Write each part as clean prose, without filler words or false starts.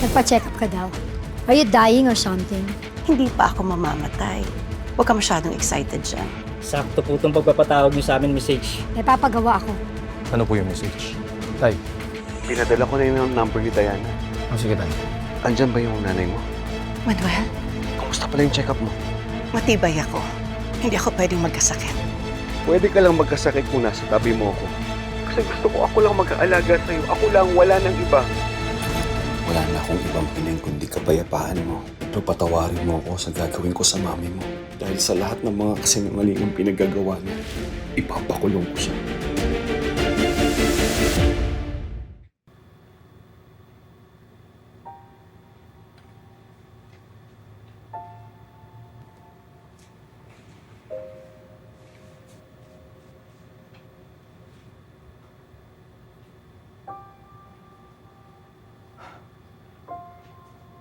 Nagpa-check up ka daw. Are you dying or something? Hindi pa ako mamamatay. Huwag ka masyadong excited dyan. Sakto po itong pagpapatawag niyo sa amin, Miss H. May papagawa ako. Ano po yung message? Tay. Pinadala ko na yung number ni Diana. Oh, sige, Tay. Andyan ba yung nanay mo? Manuel, Kumusta pala yung check-up mo? matibay ako. Hindi ako pwedeng magkasakit. Pwede ka lang magkasakit muna sa tabi mo ako. Kasi gusto ko ako lang mag-aalaga sa'yo. Ako lang, wala nang iba. Wala na akong ibang piling kundi kapayapaan mo. Pero patawarin mo ako sa gagawin ko sa mami mo. Dahil sa lahat ng mga kasinungalingang pinagagawa niya, ipapakulong ko siya.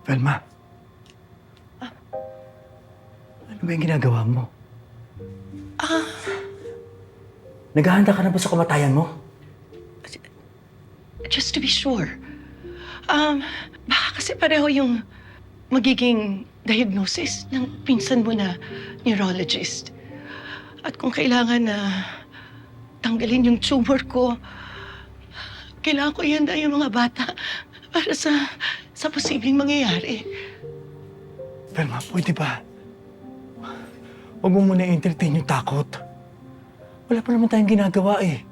Velma. Ano ba yung ginagawa mo? Naghahanda ka na ba sa kamatayan mo? Just to be sure. Baka kasi pareho yung magiging diagnosis ng pinsan mo na neurologist. At kung kailangan na tanggalin yung tumor ko, kailangan ko ihanda yung mga bata para sa posibleng mangyayari. Velma, pwede ba? Huwag mo muna i-entertain yung takot. Wala pa naman tayong ginagawa eh.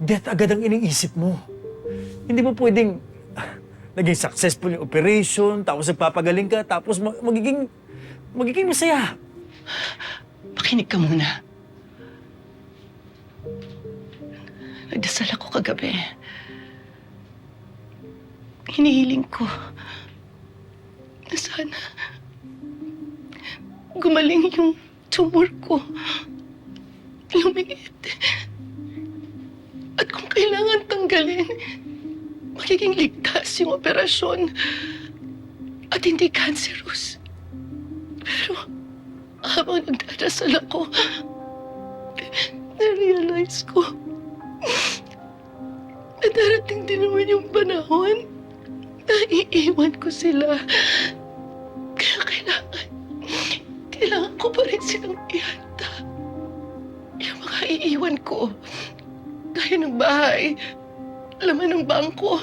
Death agad ang iniisip mo. Hindi mo pwedeng naging successful yung operation, tapos nagpapagaling ka, tapos magiging masaya. Makinig ka muna. Nagdasal ako kagabi. Hinihiling ko na sana gumaling yung tumor ko. Lumiit. At kung kailangan tanggalin, magiging ligtas yung operasyon at hindi cancerous. Pero habang nagdadasal ako, na-realize ko na darating din naman yung panahon na iiwan ko sila. Kaya kailangan ko pa rin silang ihanda. Yung mga iiwan ko, gaya ng bahay, laman ng bangko,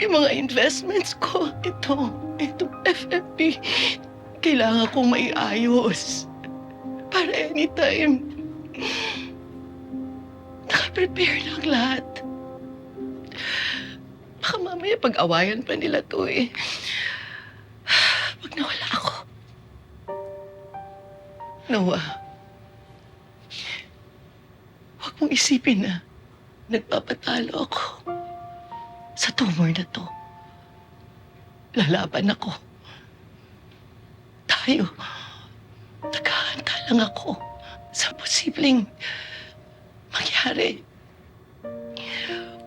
yung mga investments ko, itong FFP, kailangan kong maiayos para anytime naka-prepare ng lahat. Baka mamaya pag-awayan pa nila to eh. Pag nawala ako. Noah, huwag mong isipin na nagpapatalo ako sa tumor na to. Lalaban ako. Tayo, naghahanda lang ako sa posibleng mangyari.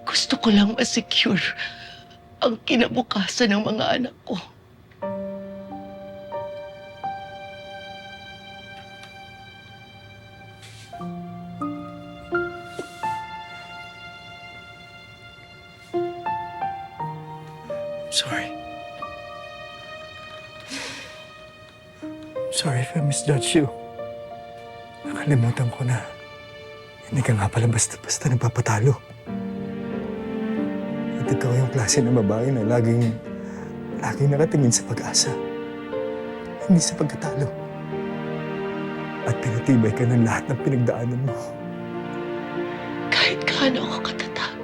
Gusto ko lang ma-secure ang kinabukasan ng mga anak ko. Sorry. Sorry if I misjudged you. Nakalimutan ko na. Hindi ka nga pala basta-basta nagpapatalo. At ikaw yung klase ng babae na laging nakatingin sa pag-asa. Hindi sa pagkatalo. At pinatibay ka ng lahat ng pinagdaanan mo. Kahit gaano ako katatag,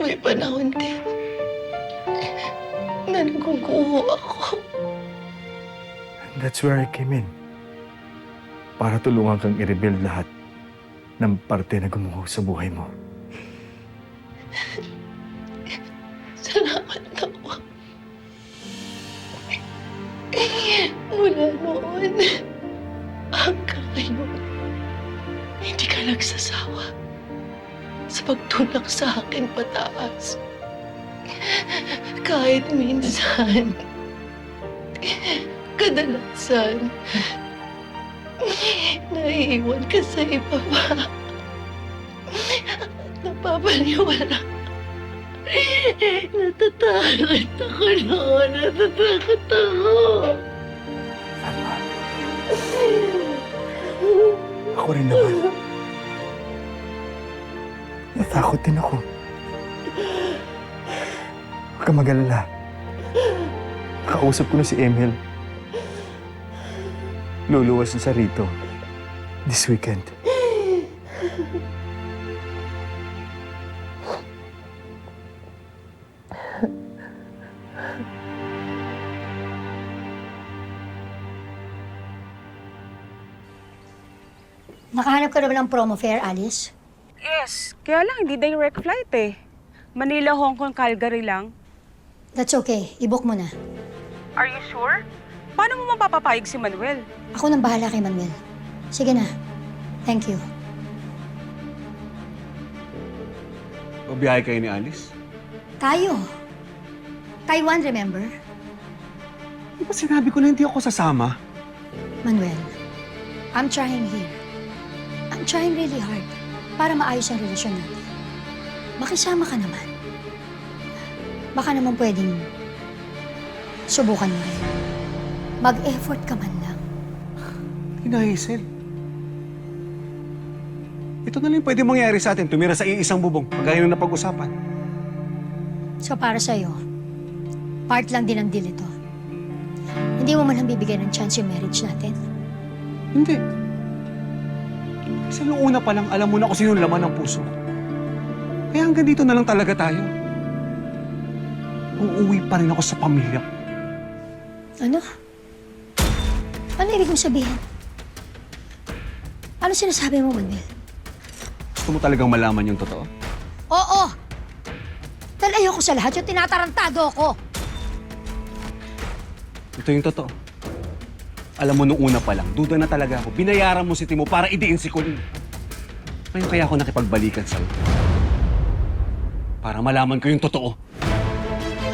may panahon din na naguguho ako. And that's where I came in. Para tulungan kang i-rebuild lahat ng parte na gumuho sa buhay mo. Salamat, Noah. Mula noon hanggang ngayon, hindi ka nagsasawa sa pagtulak sa akin pataas. Kahit minsan, kadalasan, naiiwan ka sa iba pa. Napapaniwala Natatakot ako noon. Natatakot ako. Alma. Ako rin naman. Natakot din ako. Huwag ka mag-alala. Nakausap ko na si Emil. Luluwas na sa rito. This weekend. Nakahanap ka na ba ng promo fare, Alice? Yes, kaya lang hindi direct flight eh. Manila, Hong Kong, Calgary lang. That's okay. I-book mo na. Are you sure? Paano mo mapapapayag si Manuel? Ako nang bahala kay Manuel. Sige na. Thank you. Pabiyahe kayo ni Alice? Tayo. Taiwan, remember? Di ba sinabi ko na hindi ako sasama? Manuel, I'm trying here. I'm trying really hard para maayos ang relasyon natin. Makisama ka naman. Baka naman pwedeng subukan mo rin. Mag-effort ka man lang. Tina Hazel. Ito na lang pwede mangyari sa atin. Tumira sa iisang bubong. Pagkaya na napag-usapan. So para sa'yo, part lang din ng deal ito. Hindi mo man lang bibigyan ng chance yung marriage natin. Hindi. Kasi noong una pa lang, alam mo na kung sino yung laman ng puso. Kaya hanggang dito na lang talaga tayo. Uuwi pa rin ako sa pamilya ko. Ano? Ano ibig mong sabihin? Ano sinasabi mo, Manuel? Gusto mo talagang malaman yung totoo? Oo! Dahil ayoko sa lahat yung tinatarantado ako. Ito yung totoo. Alam mo, nung una pa lang, duda na talaga ako. Binayaran mo si Timo para idiin si Colleen. Ngayon kaya ako nakipagbalikan sa'yo. Para malaman ko yung totoo.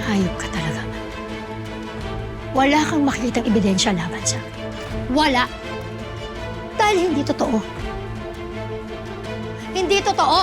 Hayop ka talaga, man. Wala kang makikitang ebidensya laban sa akin. Wala. Dahil hindi totoo. Hindi totoo!